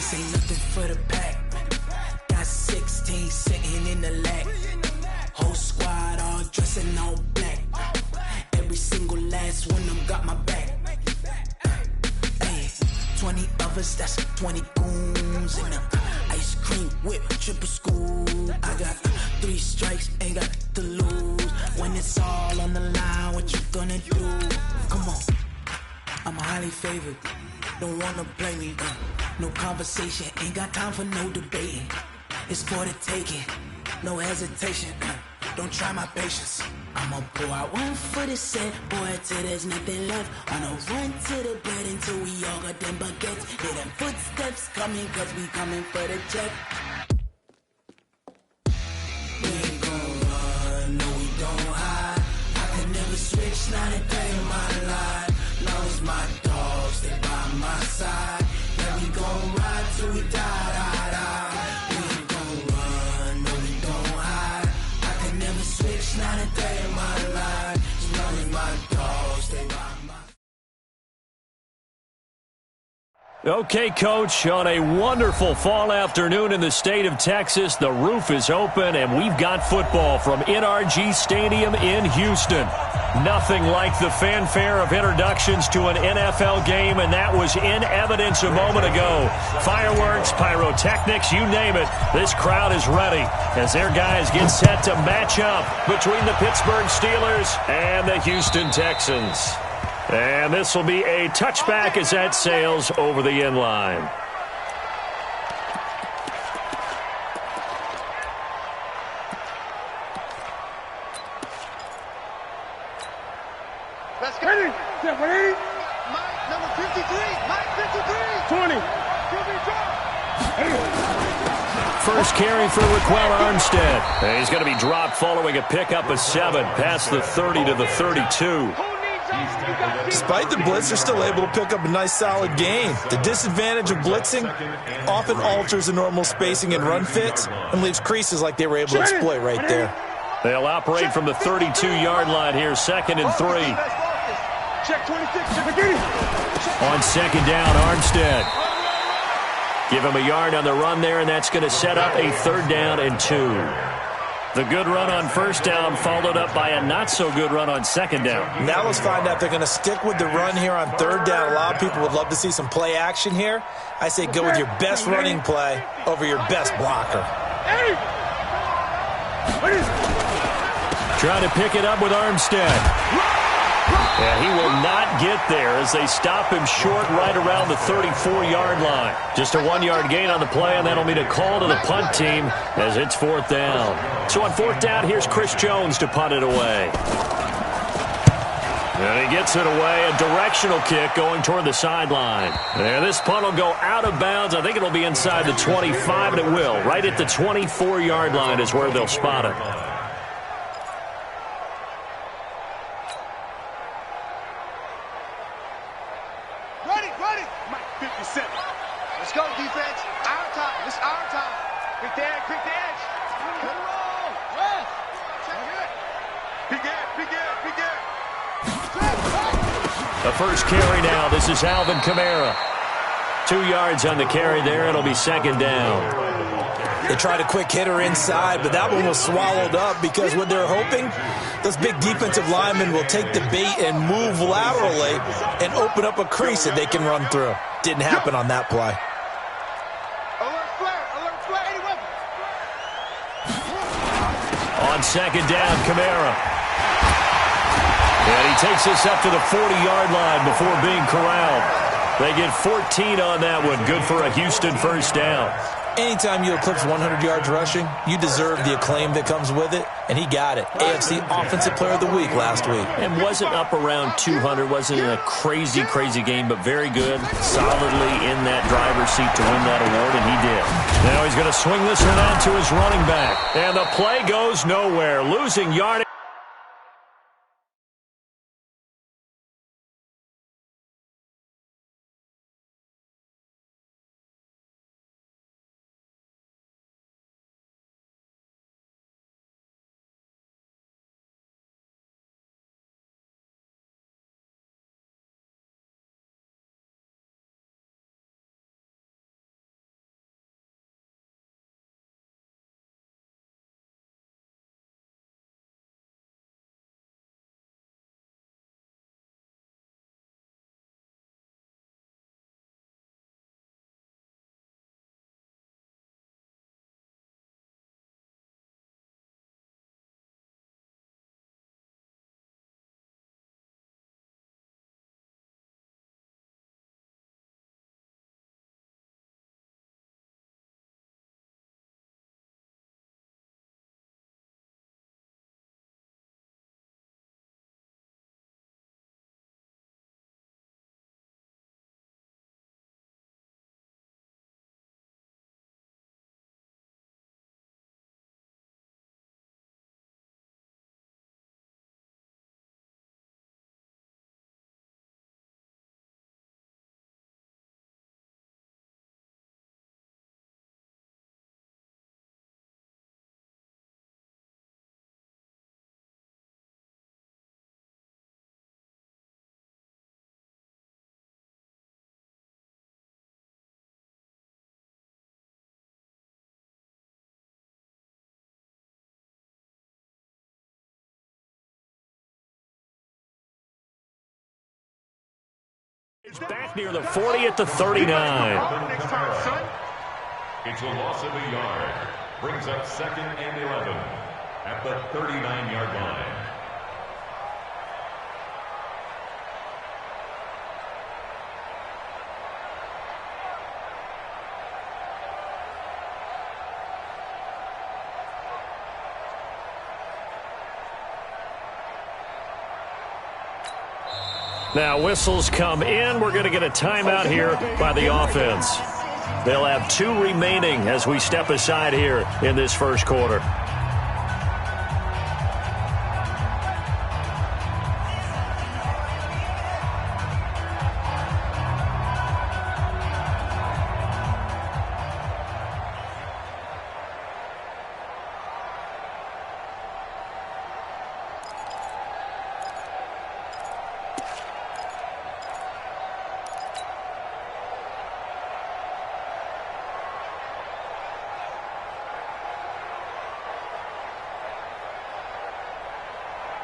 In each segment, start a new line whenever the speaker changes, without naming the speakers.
This ain't nothing for the pack. Got 16 sitting in the lag. Whole squad all dressing all black. Every single last one of them got my back. Hey, 20 of us, that's 20 goons in the ice cream whip, triple scoop. I got 3 strikes, ain't got to lose. When it's all on the line, what you gonna do? Come on, I'm highly favored. Don't wanna play me, no conversation, ain't got time for no debating. It's for the taking, no hesitation. Don't try my patience. I'ma pour out one for the set, boy, till there's nothing left. I'ma run to the bread until we all got them baguettes. Hear them footsteps coming, cause we coming for the check. We ain't gon' run, no we don't hide. I can never switch, not a day in my life. Long as my dogs, they by my side. Yeah, we gon' ride till we die, die, die. We ain't gon' run, no we don't hide. I can never switch, not a day in my life. As long as my dogs, they by my side.
Okay, Coach, on a wonderful fall afternoon in the state of Texas, the roof is open, and we've got football from NRG Stadium in Houston. Nothing like the fanfare of introductions to an NFL game, and that was in evidence a moment ago. Fireworks, pyrotechnics, you name it. This crowd is ready as their guys get set to match up between the Pittsburgh Steelers and the Houston Texans. And this will be a touchback as that sails over the end line.
Let's go. Ready? Yeah, ready? Mike, number 53. Mike, 53. 20.
First carry for Raquel Armstead. And he's going to be dropped following a pickup of 7 past the 30 to the 32.
Despite the blitz, they're still able to pick up a nice solid gain. The disadvantage of blitzing often alters the normal spacing and run fits and leaves creases like they were able to exploit right there.
They'll operate from the 32-yard line here, 2nd and 3.
Check 26.
On 2nd down, Armstead. Give him a yard on the run there, and that's going to set up a 3rd down and 2. The good run on 1st down followed up by a not-so-good run on 2nd down.
Now let's find out if they're going to stick with the run here on 3rd down. A lot of people would love to see some play action here. I say go with your best running play over your best blocker.
Trying to pick it up with Armstead. And he will not get there as they stop him short right around the 34-yard line. Just a 1-yard gain on the play, and that'll mean a call to the punt team as it's 4th down. So on 4th down, here's Chris Jones to punt it away. And he gets it away, a directional kick going toward the sideline. And this punt will go out of bounds. I think it'll be inside the 25, and it will. Right at the 24-yard line is where they'll spot it.
Ready. Mike, 57. Let's go, defense. Our time. This is our time. Quick the edge. Come on. Big
The first carry now. This is Alvin Kamara. 2 yards on the carry there. It'll be 2nd down.
They tried a quick hitter inside, but that one was swallowed up because what they're hoping, those big defensive linemen will take the bait and move laterally and open up a crease that they can run through. Didn't happen on that play.
Alert flare.
On 2nd down, Kamara. And he takes this up to the 40-yard line before being corralled. They get 14 on that one. Good for a Houston 1st down.
Anytime you eclipse 100 yards rushing, you deserve the acclaim that comes with it, and he got it. AFC Offensive Player of the Week last week.
And wasn't up around 200, wasn't in a crazy game, but very good, solidly in that driver's seat to win that award, and he did. Now he's going to swing this one out to his running back, and the play goes nowhere, losing yardage. It's back near the 40 at the 39.
It's a loss of a yard. Brings up 2nd and 11 at the 39-yard line.
Now whistles come in. We're going to get a timeout here by the offense. They'll have 2 remaining as we step aside here in this first quarter.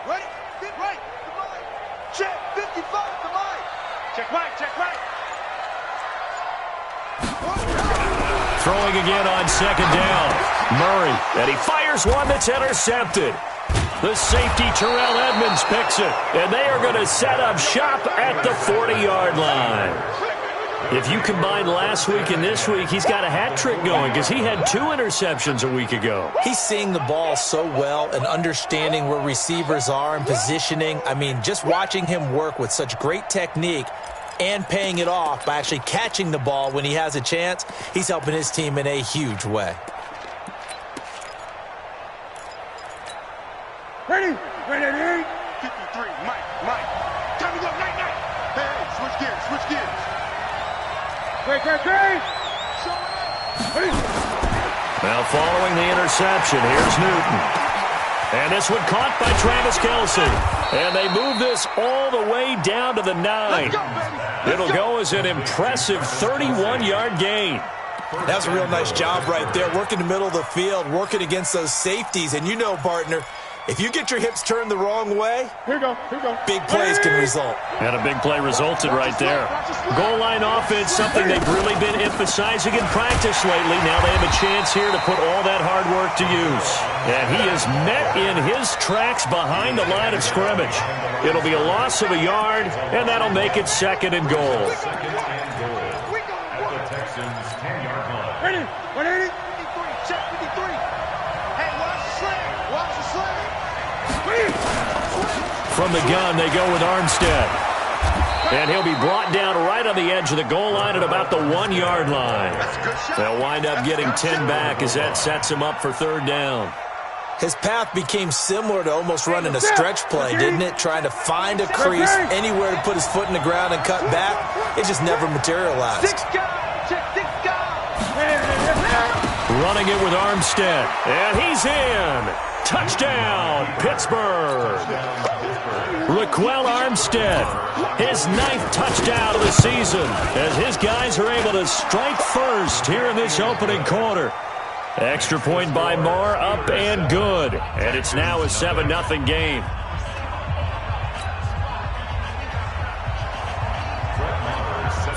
Ready? Get right. The line. Check. 55. The line. Check right. Check right.
Throwing again on 2nd down. Murray. And he fires one that's intercepted. The safety, Terrell Edmonds, picks it. And they are going to set up shop at the 40-yard line. If you combine last week and this week, he's got a hat trick going because he had 2 interceptions a week ago.
He's seeing the ball so well and understanding where receivers are and positioning. I mean, just watching him work with such great technique and paying it off by actually catching the ball when he has a chance, he's helping his team in a huge way.
Ready? Ready? 53. Mike. Time to go. Night. Hey, switch gears. Great.
Now following the interception, here's Newton. And this one caught by Travis Kelce. And they move this all the way down to the 9. It'll go as an impressive 31-yard gain.
That's a real nice job right there, working the middle of the field, working against those safeties. And you know, partner, if you get your hips turned the wrong way,
Here we go.
big plays can result.
And a big play resulted right there. Goal line offense, something they've really been emphasizing in practice lately. Now they have a chance here to put all that hard work to use. And he is met in his tracks behind the line of scrimmage. It'll be a loss of a yard, and that'll make it 2nd and goal.
At the Texans' 10-yard line.
Ready? 180. 53. Check 53. Hey, watch the slam.
From the gun, they go with Armstead. And he'll be brought down right on the edge of the goal line at about the 1-yard line. They'll wind up getting 10 back as that sets him up for 3rd down.
His path became similar to almost running a stretch play, didn't it? Trying to find a crease, anywhere to put his foot in the ground and cut back. It just never materialized.
Running it with Armstead. And he's in. Touchdown, Pittsburgh. Raquel Armstead, his 9th touchdown of the season, as his guys are able to strike first here in this opening quarter. Extra point by Moore, up and good. And it's now a 7-0 game.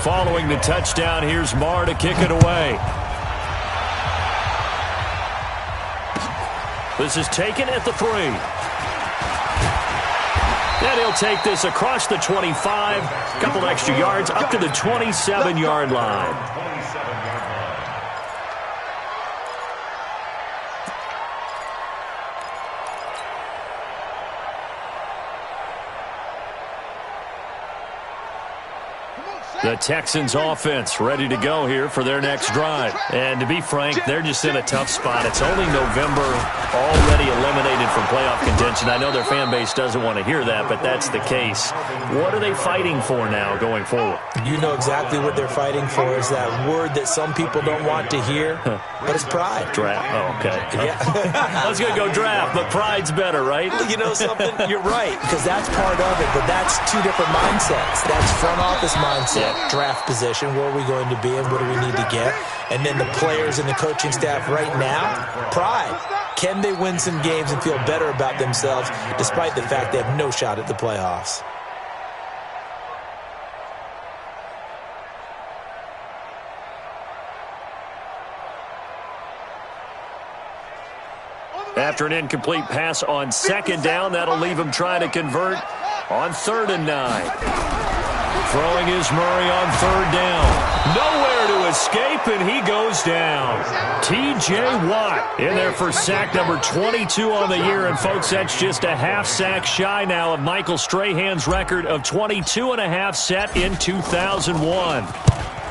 Following the touchdown, here's Moore to kick it away. This is taken at the 3. And he'll take this across the 25, a couple extra yards, up to the 27-yard line. The Texans offense ready to go here for their next drive. And to be frank, they're just in a tough spot. It's only November, already eliminated from playoff contention. I know their fan base doesn't want to hear that, but that's the case. What are they fighting for now going forward?
You know exactly what they're fighting for is that word that some people don't want to hear, but it's pride.
Draft. Oh, okay.
Yeah.
I was going to go draft, but pride's better, right?
You know something? You're right, because that's part of it, but that's 2 different mindsets. That's front office mindset, draft position, where are we going to be and what do we need to get? And then the players and the coaching staff right now, pride. Can they win some games and feel better about themselves despite the fact they have no shot at the playoffs?
After an incomplete pass on second down, that'll leave him trying to convert on 3rd and 9. Throwing is Murray on 3rd down. Nowhere to escape, and he goes down. T.J. Watt in there for sack number 22 on the year. And, folks, that's just a half sack shy now of Michael Strahan's record of 22.5 set in 2001.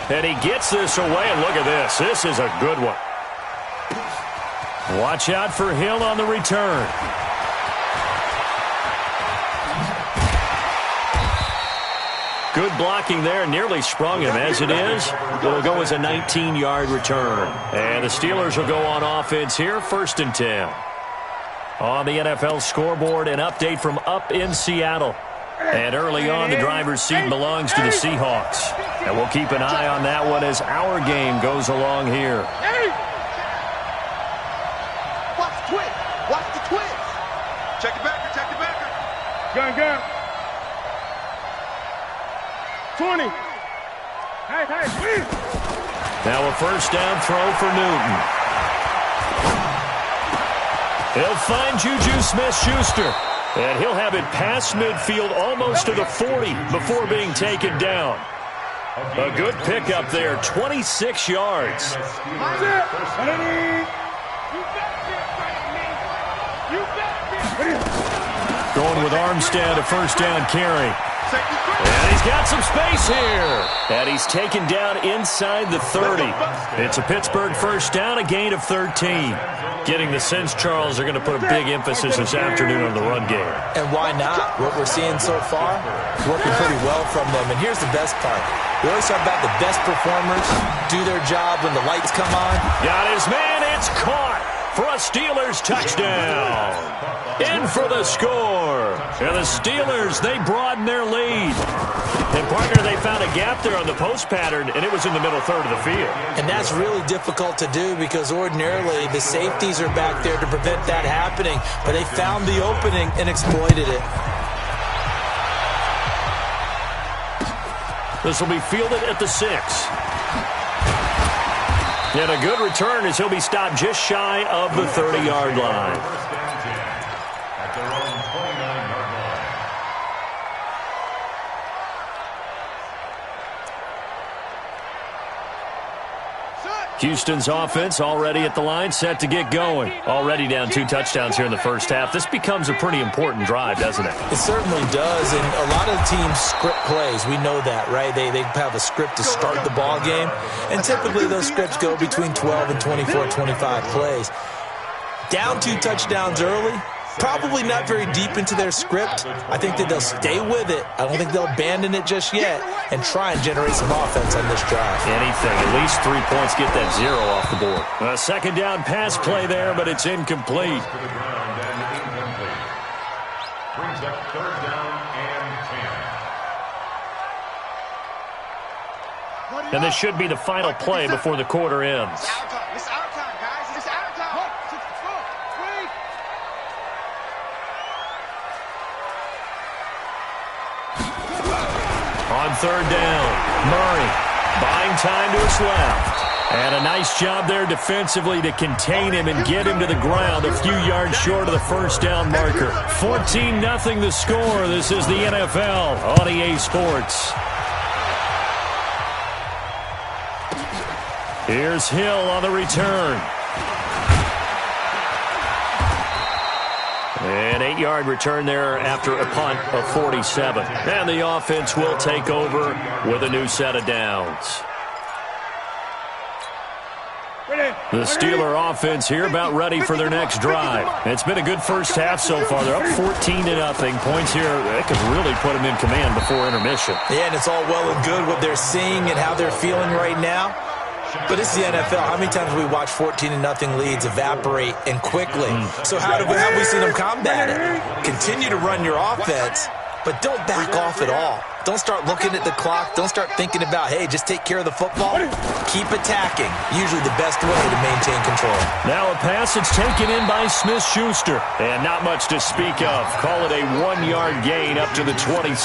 And he gets this away, and look at this. This is a good one. Watch out for Hill on the return. Good blocking there, nearly sprung him. As it is, it'll go as a 19-yard return. And the Steelers will go on offense here, 1st and 10. On the NFL scoreboard, an update from up in Seattle. And early on, the driver's seat belongs to the Seahawks. And we'll keep an eye on that one as our game goes along here.
Watch the twist. Watch the twist. Check the backer. Check the backer. Gun. 20. Hey.
Now a 1st down throw for Newton. He'll find Juju Smith-Schuster. And he'll have it past midfield almost to the 40 before being taken down. A good pickup there, 26 yards. Going with Armstead, a 1st down carry. And he's got some space here. And he's taken down inside the 30. It's a Pittsburgh 1st down, a gain of 13. Getting the sense, Charles, are going to put a big emphasis this afternoon on the run game.
And why not? What we're seeing so far is working pretty well from them. And here's the best part. We always talk about the best performers do their job when the lights come on.
Got his man. It's caught for a Steelers touchdown. In for the score. And the Steelers, they broaden their lead. And, partner, they found a gap there on the post pattern, and it was in the middle 3rd of the field.
And that's really difficult to do because ordinarily the safeties are back there to prevent that happening. But they found the opening and exploited it.
This will be fielded at the 6. And a good return as he'll be stopped just shy of the 30-yard line.
At their own 29-yard line.
Houston's offense already at the line, set to get going. Already down 2 touchdowns here in the 1st half. This becomes a pretty important drive, doesn't it?
It certainly does, and a lot of teams script plays. We know that, right? They have a script to start the ball game, and typically those scripts go between 12 and 24, 25 plays. Down 2 touchdowns early, probably not very deep into their script. I think that they'll stay with it. I don't think they'll abandon it just yet and try and generate some offense on this drive.
Anything. At least 3 points, get that 0 off the board. A 2nd down pass play there, but it's incomplete.
To the ground and incomplete. Brings up 3rd down and 10.
And this should be the final play before the quarter ends.
It's our time, guys. It's our time.
On 3rd down, Murray buying time to his left. And a nice job there defensively to contain him and get him to the ground a few yards short of the 1st down marker. 14-0 the score. This is the NFL on EA Sports. Here's Hill on the return. An 8-yard return there after a punt of 47. And the offense will take over with a new set of downs. The Steeler offense here about ready for their next drive. It's been a good 1st half so far. They're up 14-0. Points here, that could really put them in command before intermission.
Yeah, and it's all well and good what they're seeing and how they're feeling right now. But it's the NFL. How many times have we watched 14-0 leads evaporate and quickly? So how have we seen them combat it? Continue to run your offense, but don't back off at all. Don't start looking at the clock. Don't start thinking about, hey, just take care of the football. Keep attacking. Usually the best way to maintain control.
Now a pass that's taken in by Smith-Schuster. And not much to speak of. Call it a 1-yard gain up to the 26.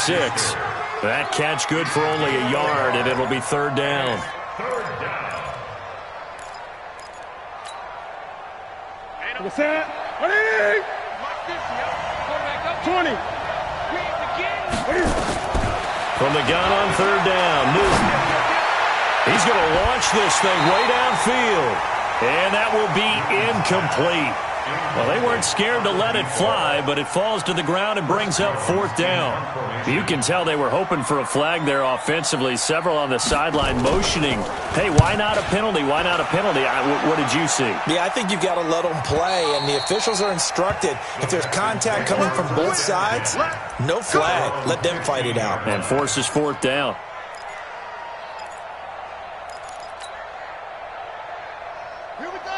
That catch good for only a yard, and it'll be 3rd down.
What's that? 20.
From the gun on third down, Newton. He's going to launch this thing way downfield. And that will be incomplete. Well, they weren't scared to let it fly, but it falls to the ground and brings up fourth down. You can tell they were hoping for a flag there offensively. Several on the sideline motioning, hey, why not a penalty? Why not a penalty? What did you see?
Yeah, I think you've got to let them play, and the officials are instructed. If there's contact coming from both sides, no flag. Let them fight it out.
And forces fourth down.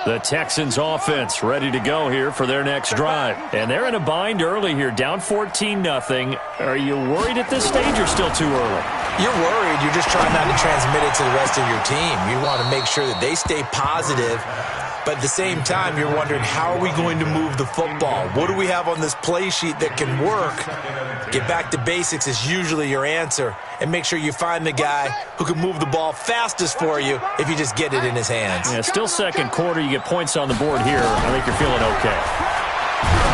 The Texans offense ready to go here for their next drive. And they're in a bind early here, down 14-0. Are you worried at this stage or still too early?
You're worried. You're just trying not to transmit it to the rest of your team. You want to make sure that they stay positive. But at the same time, you're wondering, how are we going to move the football? What do we have on this play sheet that can work? Get back to basics is usually your answer. And make sure you find the guy who can move the ball fastest for you if you just get it in his hands.
Yeah, still second quarter. You get points on the board here. I think you're feeling okay.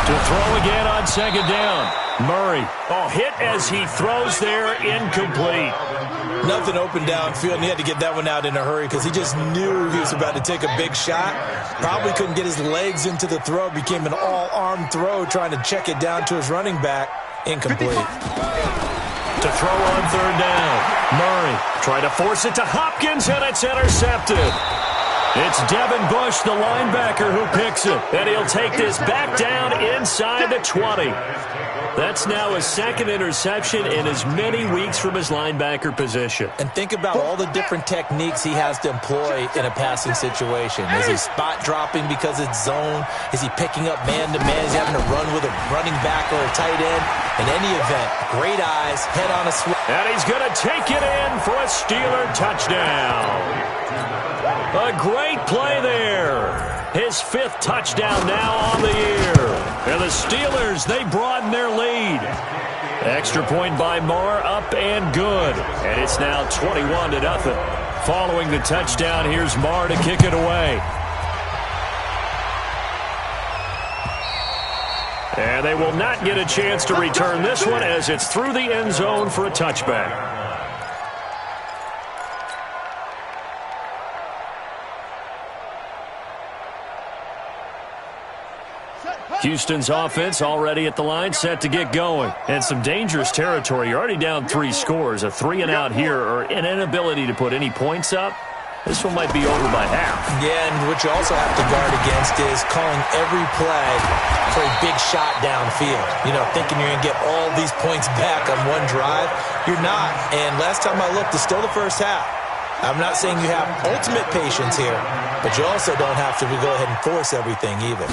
To throw again on second down. Murray. Oh, hit as he throws there. Incomplete.
Nothing open downfield, and he had to get that one out in a hurry because he just knew he was about to take a big shot. Probably couldn't get his legs into the throw. Became an all-arm throw trying to check it down to his running back. Incomplete.
To throw on third down. Murray trying to force it to Hopkins, and it's intercepted. It's Devin Bush, the linebacker, who picks it. And he'll take this back down inside the 20. That's now his second interception in as many weeks from his linebacker position.
And think about all the different techniques he has to employ in a passing situation. Is he spot dropping because it's zone? Is he picking up man-to-man? Is he having to run with a running back or a tight end? In any event, great eyes, head on a swing.
And he's going to take it in for a Steeler touchdown. A great play there. His fifth touchdown now on the year. And the Steelers, they broaden their lead. Extra point by Marr, up and good. And it's now 21-0. Following the touchdown, here's Marr to kick it away. And they will not get a chance to return this one as it's through the end zone for a touchback. Houston's offense already at the line, set to get going. And some dangerous territory. You're already down 3 scores. A 3-and-out here, or an inability to put any points up. This one might be over by half.
Yeah, and what you also have to guard against is calling every play for a big shot downfield. You know, thinking you're going to get all these points back on one drive. You're not. And last time I looked, it's still the first half. I'm not saying you have ultimate patience here, but you also don't have to go ahead and force everything either.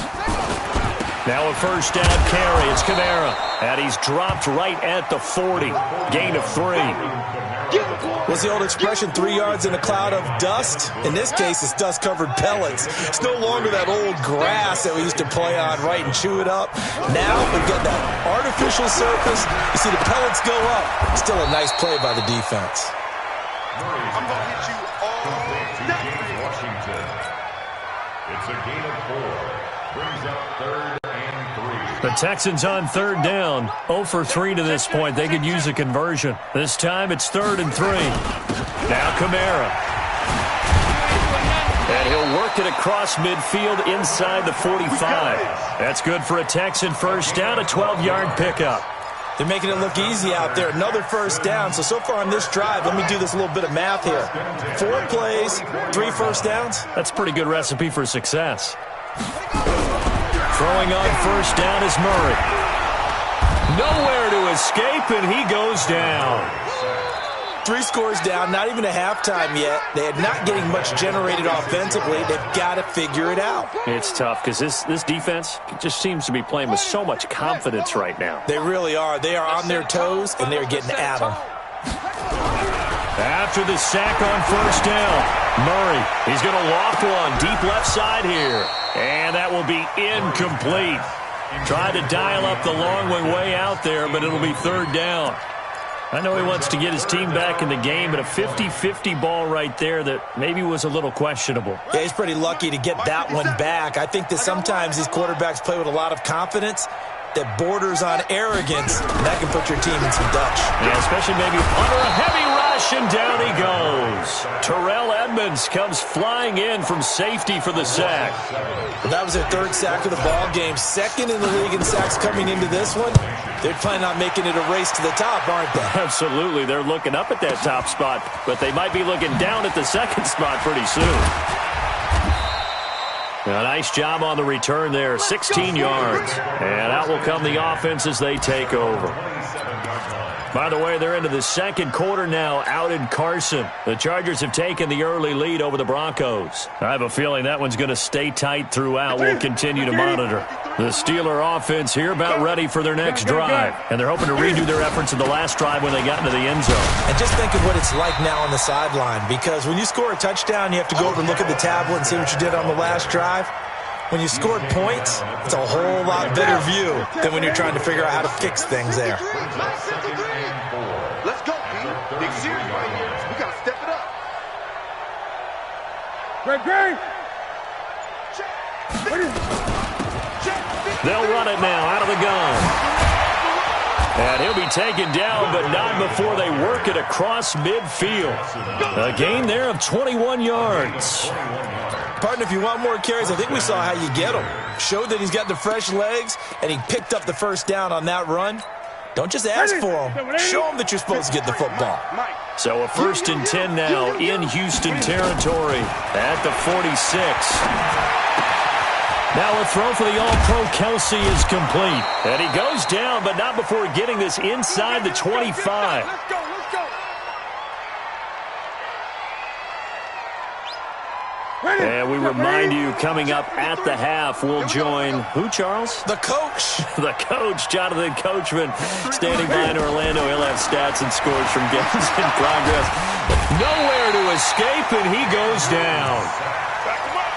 Now a first down carry. It's Kamara. And he's dropped right at the 40. Gain of 3.
What's the old expression, 3 yards in a cloud of dust? In this case, it's dust-covered pellets. It's no longer that old grass that we used to play on, right, and chew it up. Now we've got that artificial surface. You see the pellets go up. Still a nice play by the defense.
I'm going to hit you all day.
Washington. It's a gain of 4. Brings up third and 3.
The Texans on third down. 0 for 3 to this point. They could use a conversion. This time it's 3rd and 3. Now Kamara. And he'll work it across midfield inside the 45. That's good for a Texan first down, a 12-yard pickup.
They're making it look easy out there. Another first down. So far on this drive, let me do this little bit of math here. 4 plays, 3 first downs.
That's a pretty good recipe for success. Throwing on first down is Murray. Nowhere to escape, and he goes down.
3 scores down, not even a halftime yet. They are not getting much generated offensively. They've got to figure it out.
It's tough because this defense just seems to be playing with so much confidence right now.
They really are. They are on their toes, and they're getting at them.
After the sack on first down, Murray, he's going to loft one deep left side here. And that will be incomplete. Tried to dial up the long one way out there, but it'll be 3rd down. I know he wants to get his team back in the game, but a 50-50 ball right there that maybe was a little questionable.
Yeah, he's pretty lucky to get that one back. I think that sometimes these quarterbacks play with a lot of confidence that borders on arrogance, and that can put your team in some Dutch.
Yeah, especially maybe under a heavy rush, and down he goes. Terrell Edmunds comes flying in from safety for the sack.
Well, that was their third sack of the ball game. Second in the league in sacks coming into this one. They're planning on making it a race to the top, aren't they?
Absolutely. They're looking up at that top spot, but they might be looking down at the second spot pretty soon. A nice job on the return there, 16 yards. And out will come the offense as they take over. By the way, they're into the second quarter now out in Carson. The Chargers have taken the early lead over the Broncos. I have a feeling that one's going to stay tight throughout. We'll continue to monitor. The Steeler offense here about ready for their next drive. And they're hoping to redo their efforts in the last drive when they got into the end zone.
And just think of what it's like now on the sideline, because when you score a touchdown, you have to go over and look at the tablet and see what you did on the last drive. When you scored points, it's a whole lot better view than when you're trying to figure out how to fix things there.
Let's go, Pete. Big series right here. We got to step it up.
Great.
They'll run it now out of the gun. And he'll be taken down, but not before they work it across midfield. A gain there of 21 yards.
Partner, if you want more carries, I think we saw how you get them. Showed that he's got the fresh legs, and he picked up the first down on that run. Don't just ask for them. Show them that you're supposed to get the football.
So a 1st and 10 now in Houston territory at the 46. Now a throw for the All-Pro Kelsey is complete. And he goes down, but not before getting this inside the 25.
Let's go.
And we remind you, coming up at the half, we'll join who, Charles?
The coach.
The coach, Jonathan Coachman, standing by in Orlando. He'll have stats and scores from games in progress. Nowhere to escape, and he goes down.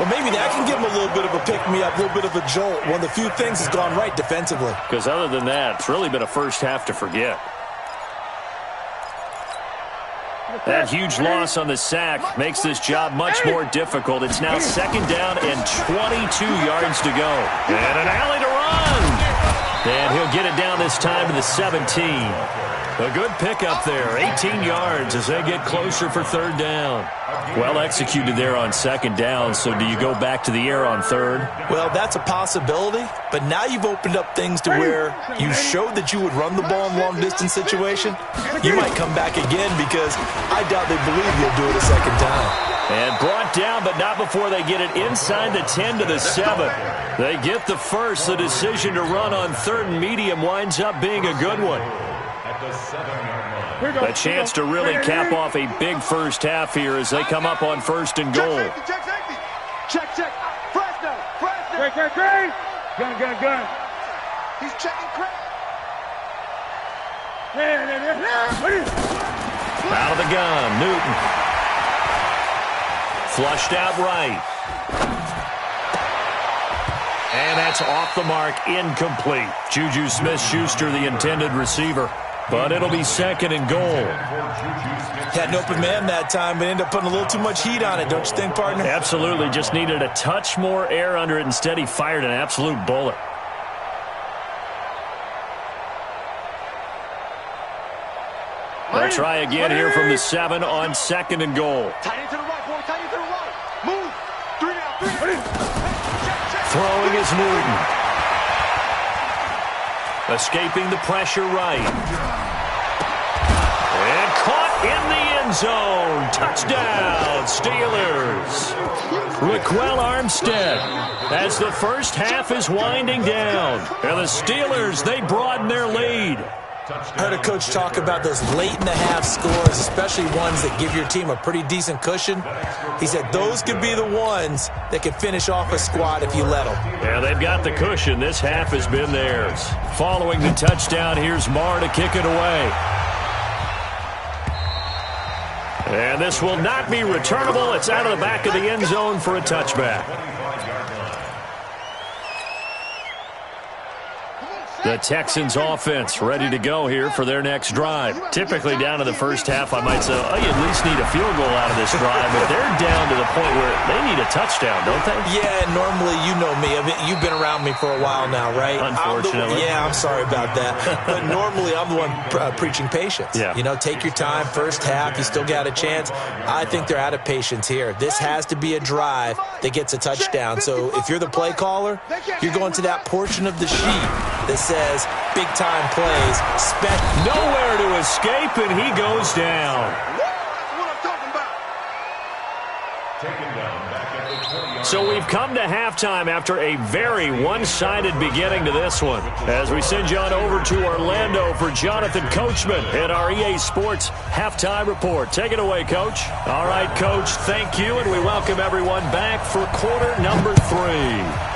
Well, maybe that can give him a little bit of a pick-me-up, a little bit of a jolt. One of the few things has gone right defensively.
Because other than that, it's really been a first half to forget. That huge loss on the sack makes this job much more difficult. It's now 2nd down and 22 yards to go. And an alley to run. And he'll get it down this time to the 17. A good pickup there, 18 yards as they get closer for 3rd down. Well executed there on 2nd down, so do you go back to the air on 3rd?
Well, that's a possibility, but now you've opened up things to where you showed that you would run the ball in long-distance situation. You might come back again because I doubt they believe you'll do it a 2nd time.
And brought down, but not before they get it inside the 10 to the 7. They get the first. The decision to run on 3rd and medium winds up being a good one. A chance to really cap off a big first half here as they come up on 1st and goal.
Check. Fresno.
Great. Gun.
He's checking Craig.
Out of the gun, Newton. Flushed out right. And that's off the mark, incomplete. Juju Smith-Schuster, the intended receiver. But it'll be 2nd and goal.
Had an open man that time, but ended up putting a little too much heat on it, don't you think, partner?
Absolutely. Just needed a touch more air under it. Instead, he fired an absolute bullet. They'll try again here from the 7 on 2nd and goal.
Tight end to the right, boy. Tight end to the right. Move. 3 down.
Throwing is Newton. Escaping the pressure right. And caught in the end zone. Touchdown, Steelers. Raquel Armstead as the first half is winding down. And the Steelers, they broaden their lead.
I heard a coach talk about those late-in-the-half scores, especially ones that give your team a pretty decent cushion. He said those could be the ones that could finish off a squad if you let them.
Yeah, they've got the cushion. This half has been theirs. Following the touchdown, here's Marr to kick it away. And this will not be returnable. It's out of the back of the end zone for a touchback. The Texans offense ready to go here for their next drive. Typically down to the first half, I might say, oh, you at least need a field goal out of this drive, but they're down to the point where they need a touchdown, don't they?
Yeah, normally you know me. I mean, you've been around me for a while now, right?
Unfortunately.
I'm sorry about that. But normally I'm the one preaching patience.
Yeah.
You know, take your time, first half, you still got a chance. I think they're out of patience here. This has to be a drive that gets a touchdown. So if you're the play caller, you're going to that portion of the sheet that says big-time plays.
Nowhere to escape, and he goes down.
That's what I'm talking about.
Taken down back at the 20-yard
So we've come to halftime after a very one-sided beginning to this one. As we send you on over to Orlando for Jonathan Coachman in our EA Sports Halftime Report. Take it away, Coach. All right, Coach, thank you, and we welcome everyone back for quarter number 3.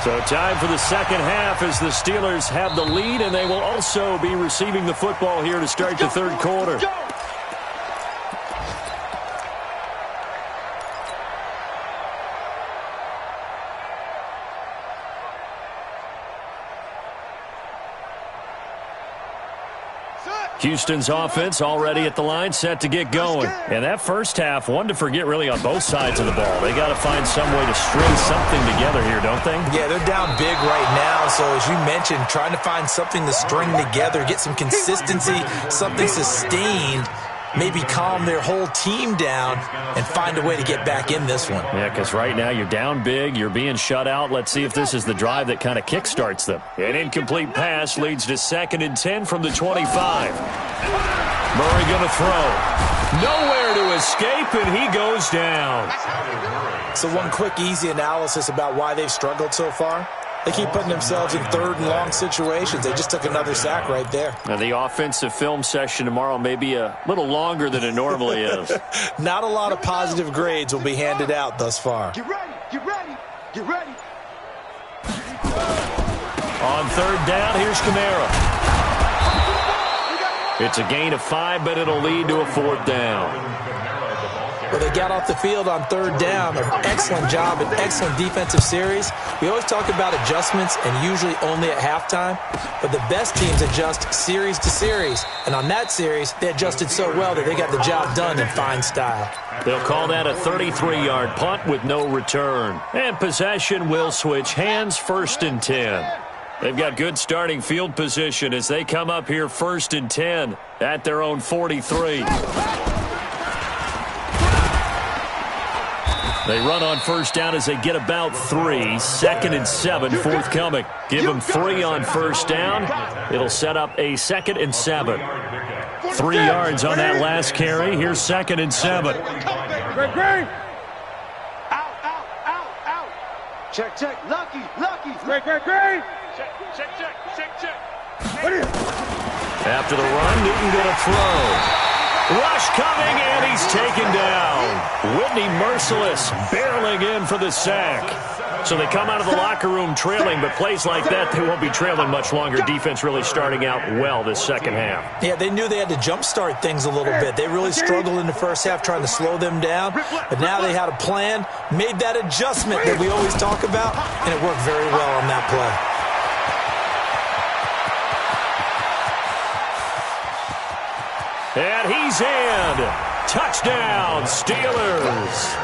So time for the second half as the Steelers have the lead, and they will also be receiving the football here to start the third quarter. Houston's offense already at the line, set to get going. And that first half, one to forget really on both sides of the ball. They got to find some way to string something together here, don't they?
Yeah, they're down big right now. So as you mentioned, trying to find something to string together, get some consistency, something sustained, maybe calm their whole team down and find a way to get back in this one.
Yeah, because right now you're down big, you're being shut out. Let's see if this is the drive that kind of kickstarts them. An incomplete pass leads to 2nd and 10 from the 25. Murray going to throw. Nowhere to escape, and he goes down.
So one quick, easy analysis about why they've struggled so far. They keep putting themselves in third and long situations. They just took another sack right there.
Now, the offensive film session tomorrow may be a little longer than it normally is.
Not a lot of positive grades will be handed out thus far.
Get ready, get ready, get ready.
On third down, here's Kamara. It's a gain of 5, but it'll lead to a 4th down.
Well, they got off the field on third down. An excellent job, an excellent defensive series. We always talk about adjustments and usually only at halftime, but the best teams adjust series to series. And on that series, they adjusted so well that they got the job done in fine style.
They'll call that a 33-yard punt with no return. And possession will switch hands, 1st and 10. They've got good starting field position as they come up here 1st and 10 at their own 43. They run on first down as they get about 3. 2nd and 7 forthcoming. Give them 3 on first down. It'll set up a 2nd and 7. 3 yards on that last carry. Here's 2nd and 7.
Great.
Out. Check. Lucky.
Great.
Check.
After the run, Newton going to throw. Rush coming, and he's taken down. Whitney Merciless barreling in for the sack. So they come out of the locker room trailing, but plays like that, they won't be trailing much longer. Defense really starting out well this second half.
Yeah, they knew they had to jumpstart things a little bit. They really struggled in the first half trying to slow them down, but now they had a plan, made that adjustment that we always talk about, and it worked very well on that play.
And he's in. Touchdown, Steelers.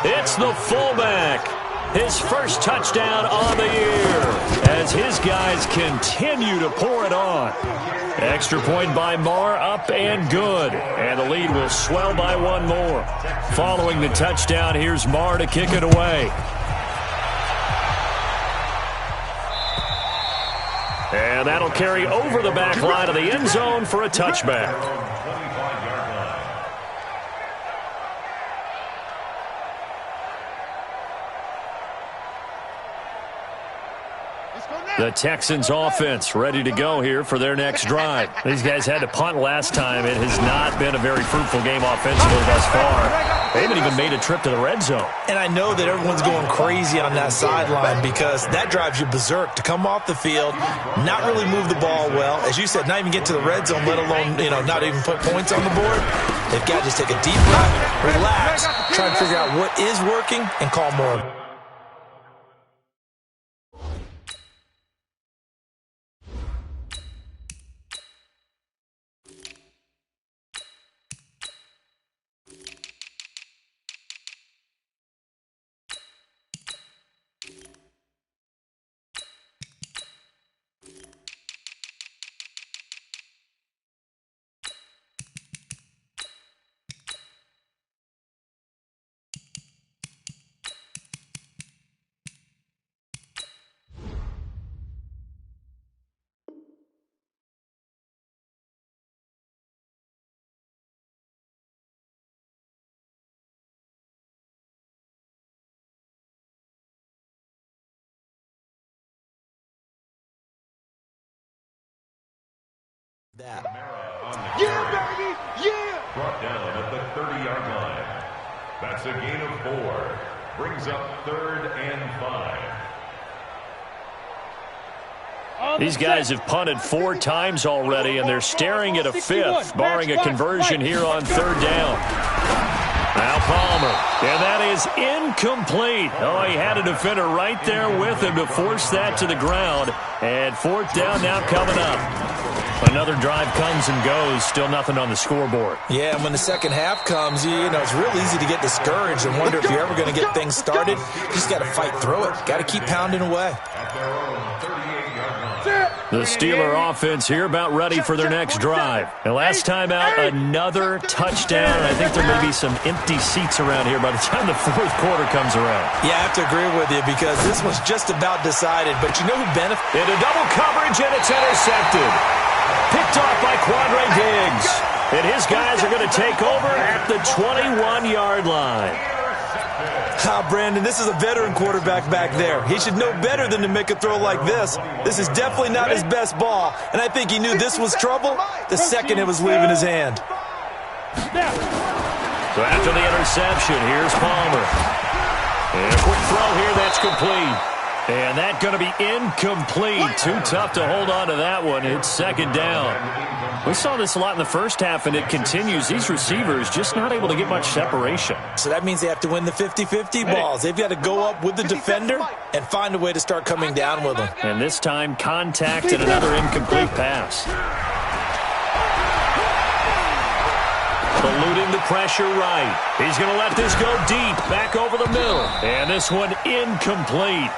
It's the fullback. His first touchdown on the year as his guys continue to pour it on. Extra point by Marr, up and good. And the lead will swell by 1 more. Following the touchdown, here's Marr to kick it away. And that'll carry over the back line of the end zone for a touchback. The Texans offense ready to go here for their next drive. These guys had to punt last time. It has not been a very fruitful game offensively thus far. They haven't even made a trip to the red zone.
And I know that everyone's going crazy on that sideline because that drives you berserk to come off the field, not really move the ball well. As you said, not even get to the red zone, let alone, not even put points on the board. They've got to just take a deep breath, relax, try to figure out what is working, and call more. That.
Yeah, baby! Yeah!
Brought down at the 30-yard line. That's a gain of 4. Brings up 3rd and 5.
These guys have punted 4 times already, and they're staring at a 5th, barring a conversion here on 3rd down. Now Palmer, and that is incomplete. Oh, he had a defender right there with him to force that to the ground. And 4th down now coming up. Another drive comes and goes, still nothing on the scoreboard.
Yeah, and when the second half comes, you know, it's real easy to get discouraged and wonder if you're ever going to get things started. You just got to fight through it. Got to keep pounding away.
The Steeler offense here about ready for their next drive. And last time out, another touchdown. I think there may be some empty seats around here by the time the 4th quarter comes around.
Yeah, I have to agree with you because this was just about decided. But you know who benefited?
Into double coverage, and it's intercepted. Picked off by Quandre Diggs. And his guys are going to take over at the 21-yard line.
Brandon, this is a veteran quarterback back there. He should know better than to make a throw like this. This is definitely not his best ball, and I think he knew this was trouble the second it was leaving his hand.
So after the interception, here's Palmer. And a quick throw here, that's complete. And that's going to be incomplete. Too tough to hold on to that one. It's 2nd down. We saw this a lot in the first half, and it continues. These receivers just not able to get much separation.
So that means they have to win the 50-50 balls. They've got to go up with the defender and find a way to start coming down with them.
And this time, contact and another incomplete pass. Eluding the pressure right. He's going to let this go deep, back over the middle. And this one incomplete.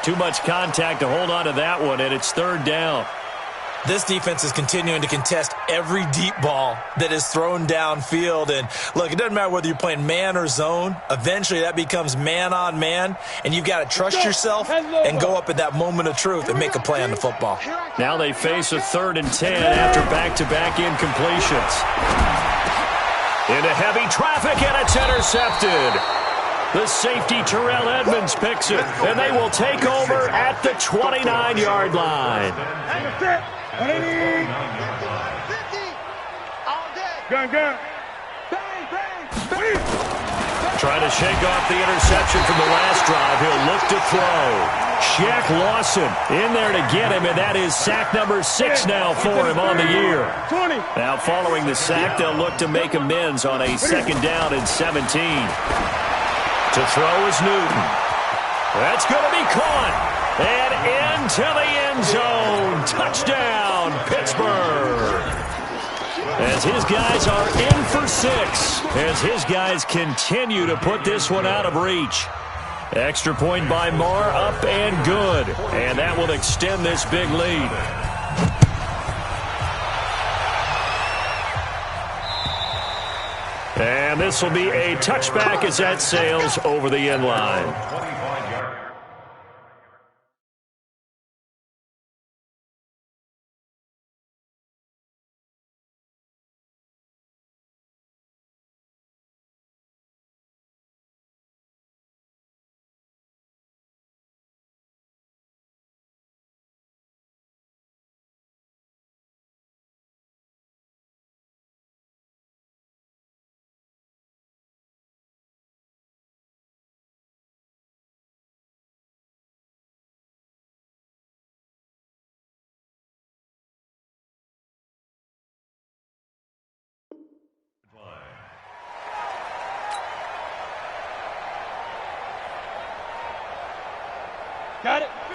Too much contact to hold on to that one, and it's 3rd down.
This defense is continuing to contest every deep ball that is thrown downfield. And, look, it doesn't matter whether you're playing man or zone. Eventually, that becomes man-on-man, and you've got to trust yourself and go up at that moment of truth and make a play on the football.
Now they face a 3rd and 10 after back-to-back incompletions. Into heavy traffic, and it's intercepted. The safety, Terrell Edmonds, picks it, and they will take over at the 29-yard line.
Gun.
Trying to shake off the interception from the last drive. He'll look to throw. Shaq Lawson in there to get him, and that is sack number 6 now for him on the year. Now following the sack, they'll look to make amends on a 2nd down and 17. To throw is Newton. That's going to be caught. And into the end zone. Touchdown, Pittsburgh. As his guys are in for 6. As his guys continue to put this one out of reach. Extra point by Marr, up and good. And that will extend this big lead. And this will be a touchback as that sails over the end line.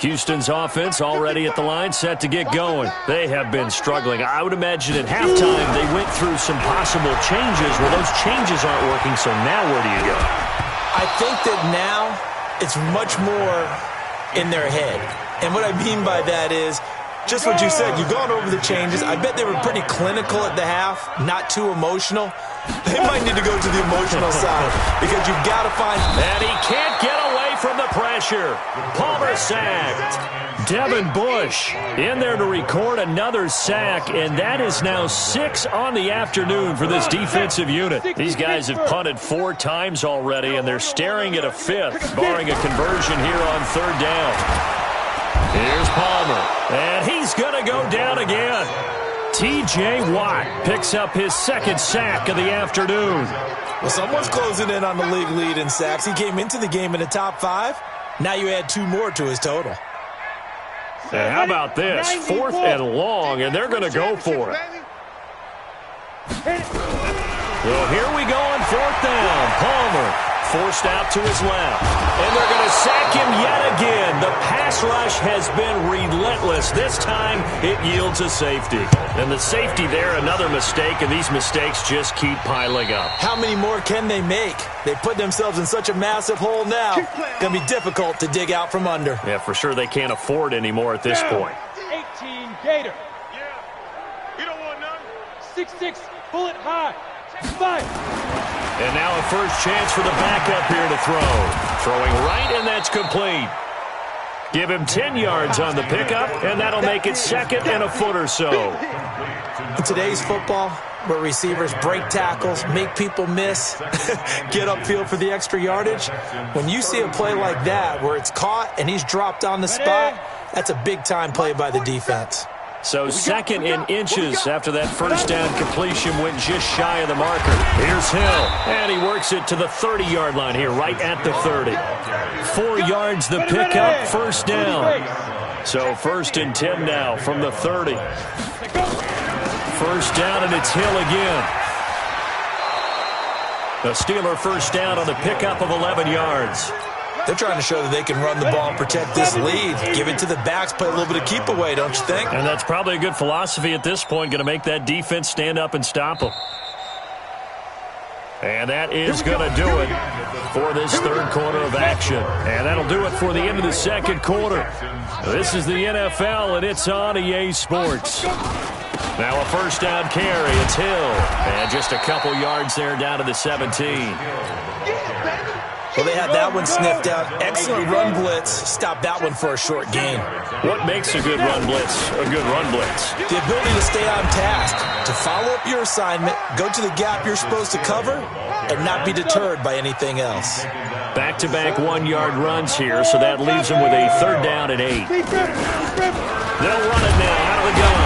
Houston's offense already at the line, set to get going. They have been struggling. I would imagine at halftime they went through some possible changes. Well, those changes aren't working, so now where do you go?
I think that now it's much more in their head. And what I mean by that is just what you said. You've gone over the changes. I bet they were pretty clinical at the half, not too emotional. They might need to go to the emotional side because you've got to find...
And he can't get away from the pressure. Palmer sacked. Devin Bush in there to record another sack, and that is now 6 on the afternoon for this defensive unit. These guys have punted 4 times already, and they're staring at a 5th, barring a conversion here on 3rd down. Here's Palmer, and he's going to go down again. T.J. Watt picks up his second sack of the afternoon.
Well, someone's closing in on the league lead in sacks. He came into the game in the top 5. Now you add 2 more to his total.
And how about this? 4th and long, and they're going to go for it. Well, here we go on 4th down. Palmer forced out to his left. And they're going to sack him yet again. The pass rush has been relentless. This time it yields a safety. And the safety there, another mistake, and these mistakes just keep piling up.
How many more can they make? They put themselves in such a massive hole now. Going to be difficult to dig out from under.
Yeah, for sure they can't afford any more at this point.
18 Gator.
Yeah. You don't want none.
6'6", bullet high. 5.
And now a first chance for the backup here to throw. Throwing right, and that's complete. Give him 10 yards on the pickup, and that'll make it 2nd and a foot or so.
In today's football, where receivers break tackles, make people miss, get upfield for the extra yardage, when you see a play like that where it's caught and he's dropped on the spot, that's a big-time play by the defense.
So 2nd and inches after that first down completion went just shy of the marker. Here's Hill, and he works it to the 30-yard line here, right at the 30. 4 yards the pickup, first down. So 1st and 10 now from the 30. First down, and it's Hill again. The Steeler first down on the pickup of 11 yards.
They're trying to show that they can run the ball and protect this lead. Give it to the backs, play a little bit of keep away, don't you think?
And that's probably a good philosophy at this point, going to make that defense stand up and stop them. And that is going to do it for this 3rd quarter of action. And that'll do it for the end of the 2nd quarter. This is the NFL, and it's on EA Sports. Now a first down carry. It's Hill. And just a couple yards there down to the 17.
Well, they had that one sniffed out. Excellent run blitz. Stop that one for a short gain.
What makes a good run blitz a good run blitz?
The ability to stay on task, to follow up your assignment, go to the gap you're supposed to cover, and not be deterred by anything else.
Back-to-back 1-yard runs here, so that leaves them with a 3rd down and 8. They'll run it now out of the gun.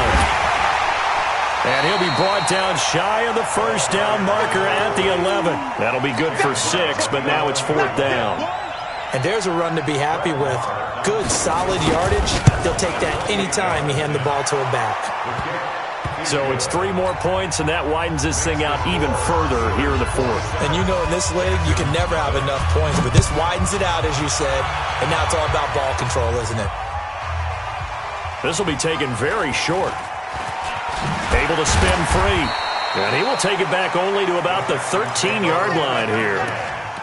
And he'll be brought down shy of the first down marker at the 11. That'll be good for 6, but now it's 4th down.
And there's a run to be happy with. Good, solid yardage. They'll take that anytime you hand the ball to a back.
So it's 3 more points, and that widens this thing out even further here in the 4th.
And you know in this league, you can never have enough points, but this widens it out, as you said, and now it's all about ball control, isn't it?
This will be taken very short. Able to spin free. And he will take it back only to about the 13-yard line here.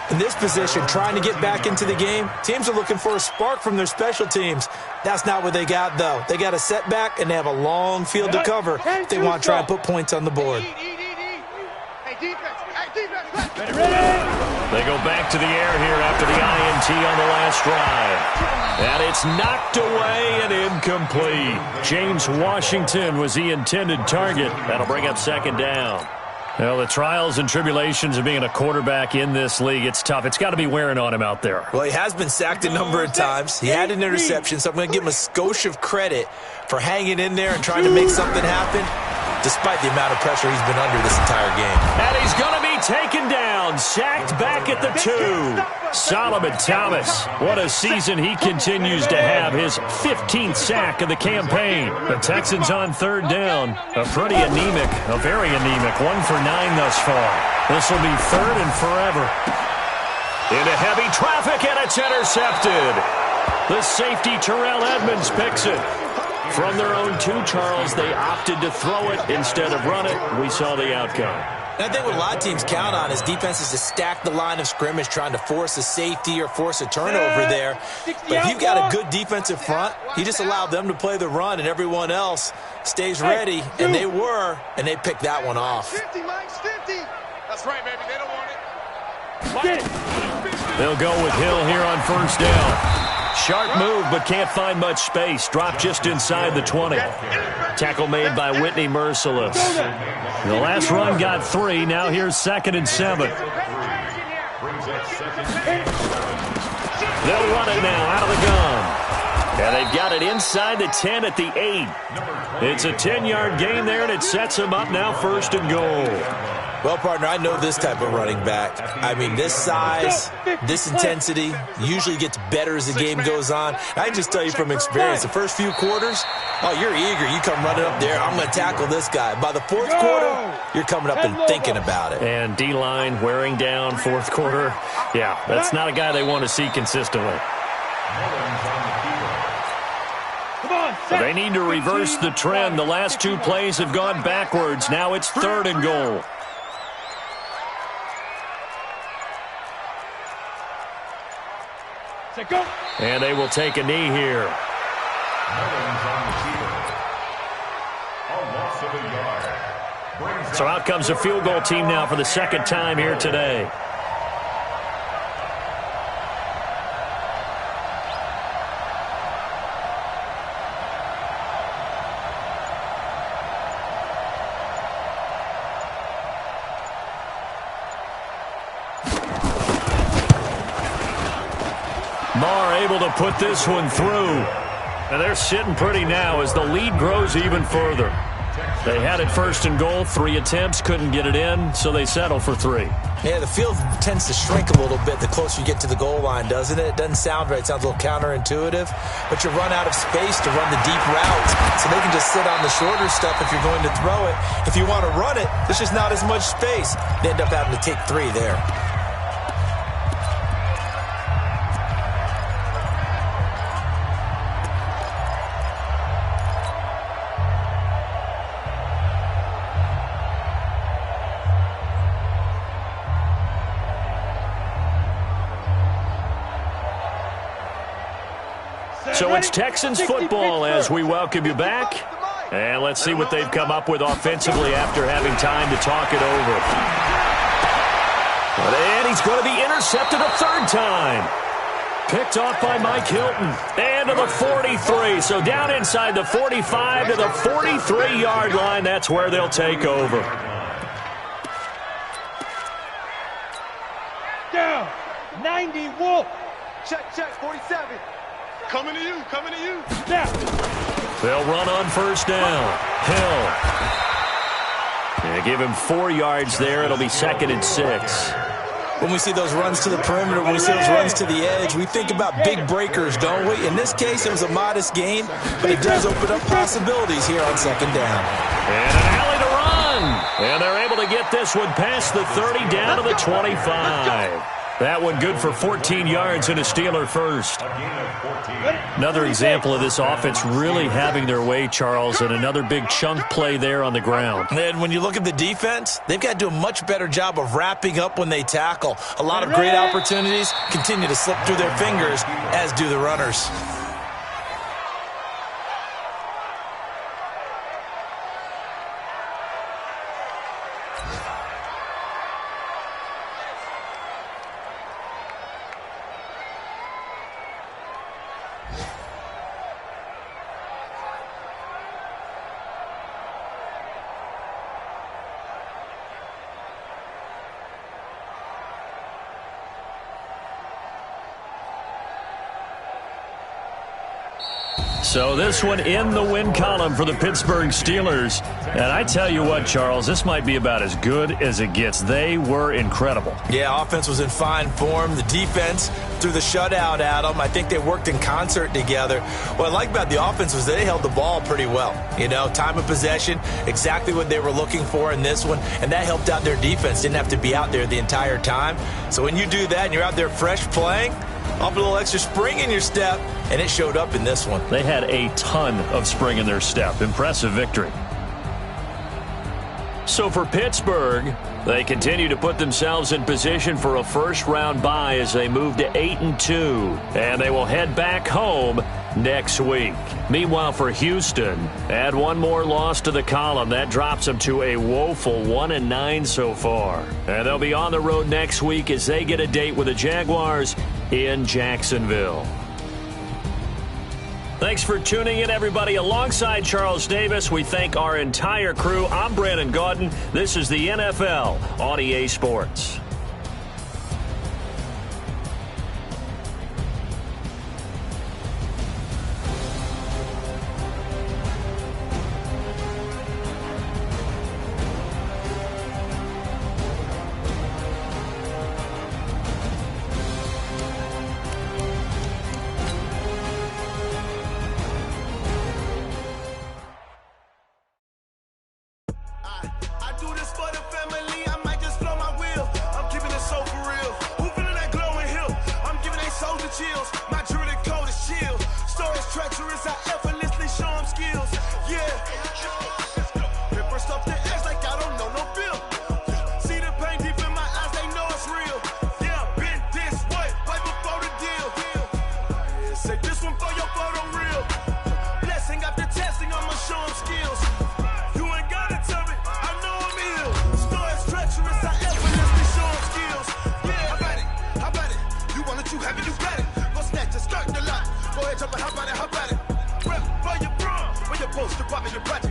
In this position, trying to get back into the game, teams are looking for a spark from their special teams. That's not what they got, though. They got a setback, and they have a long field to cover if they want to try and put points on the board.
Hey, defense. Hey, defense.
They go back to the air here after the INT on the last drive. And it's knocked away and incomplete. James Washington was the intended target. That'll bring up 2nd down. Well, the trials and tribulations of being a quarterback in this league, it's tough. It's got to be wearing on him out there.
Well, he has been sacked a number of times. He had an interception, so I'm going to give him a skosh of credit for hanging in there and trying to make something happen, despite the amount of pressure he's been under this entire game.
And he's going to be taken down, sacked back at the 2. Solomon Thomas, what a season he continues to have, his 15th sack of the campaign. The Texans on 3rd down, a very anemic, 1 for 9 thus far. This will be 3rd and forever. Into heavy traffic, and it's intercepted. The safety, Terrell Edmonds, picks it. From their own 2, Charles, they opted to throw it instead of run it. We saw the outcome.
And I think what a lot of teams count on is defenses to stack the line of scrimmage, trying to force a safety or force a turnover there. But if you've got a good defensive front, you just allow them to play the run, and everyone else stays ready, and they were, and they picked that one off.
50, Mike's 50. That's right, baby. They don't want it.
They'll go with Hill here on first down. Sharp move, but can't find much space. Dropped just inside the 20. Tackle made by Whitney Merciless. The last run got 3. Now here's 2nd and 7. They'll run it now out of the gun. And they've got it inside the 10 at the 8. It's a 10-yard gain there, and it sets him up now 1st and goal.
Well, partner, I know this type of running back. I mean, this size, this intensity usually gets better as the game goes on. I can just tell you from experience, the first few quarters, oh, you're eager. You come running up there, I'm going to tackle this guy. By the 4th quarter, you're coming up and thinking about it.
And D-line wearing down 4th quarter. Yeah, that's not a guy they want to see consistently. They need to reverse the trend. The last 2 plays have gone backwards. Now it's 3rd and goal. And they will take a knee here. So out comes a field goal team now for the 2nd time here today. Marr able to put this one through. And they're sitting pretty now as the lead grows even further. They had it 1st and goal, 3 attempts, couldn't get it in, so they settle for 3.
Yeah, the field tends to shrink a little bit the closer you get to the goal line, doesn't it? It doesn't sound right. It sounds a little counterintuitive. But you run out of space to run the deep routes, so they can just sit on the shorter stuff if you're going to throw it. If you want to run it, there's just not as much space. They end up having to take 3 there.
So it's Texans football as we welcome you back. And let's see what they've come up with offensively after having time to talk it over. And he's going to be intercepted a 3rd time. Picked off by Mike Hilton. And to the 43. So down inside the 45 to the 43-yard line. That's where they'll take over.
Down. 90 Wolf.
Check, 47. Coming to you, coming to you.
Now.
They'll run on 1st down. Hill. Yeah, give him 4 yards there. It'll be 2nd and 6.
When we see those runs to the perimeter, when we see those runs to the edge, we think about big breakers, don't we? In this case, it was a modest gain, but it does open up possibilities here on 2nd down.
And an alley to run. And they're able to get this one past the 30 down to the 25. That one good for 14 yards and a Steeler first. Another example of this offense really having their way, Charles, and another big chunk play there on the ground.
And when you look at the defense, they've got to do a much better job of wrapping up when they tackle. A lot of great opportunities continue to slip through their fingers, as do the runners.
So this one in the win column for the Pittsburgh Steelers. And I tell you what, Charles, this might be about as good as it gets. They were incredible.
Yeah, offense was in fine form. The defense threw the shutout at them. I think they worked in concert together. What I like about the offense was they held the ball pretty well. You know, time of possession, exactly what they were looking for in this one. And that helped out their defense. Didn't have to be out there the entire time. So when you do that and you're out there fresh playing, up a little extra spring in your step, and it showed up in this one.
They had a ton of spring in their step. Impressive victory. So for Pittsburgh, they continue to put themselves in position for a first-round bye as they move to 8-2, and they will head back home next week. Meanwhile, for Houston, add one more loss to the column. That drops them to a woeful 1-9 so far. And they'll be on the road next week as they get a date with the Jaguars in Jacksonville. Thanks for tuning in, everybody. Alongside Charles Davis, we thank our entire crew. I'm Brandon Gaudin. This is the NFL on EA Sports.
chills. My jewelry code is chill. Stories treacherous, I effortlessly show them skills. Yeah. Paper stuff the edge like I don't know no feel. See the pain deep in my eyes, they know it's real. Yeah, been this way, right before the deal. Yeah, say this one for your photo reel. Blessing after testing, I'ma show them skills. You ain't gotta tell me, I know I'm ill. Stories treacherous, I effortlessly show them skills. Yeah, how about it? You want it, you have it, you got it. Go snatch it, start the lot. Go ahead, jump it, how about it? Rep, where you from? Where you post, you poppin' your project.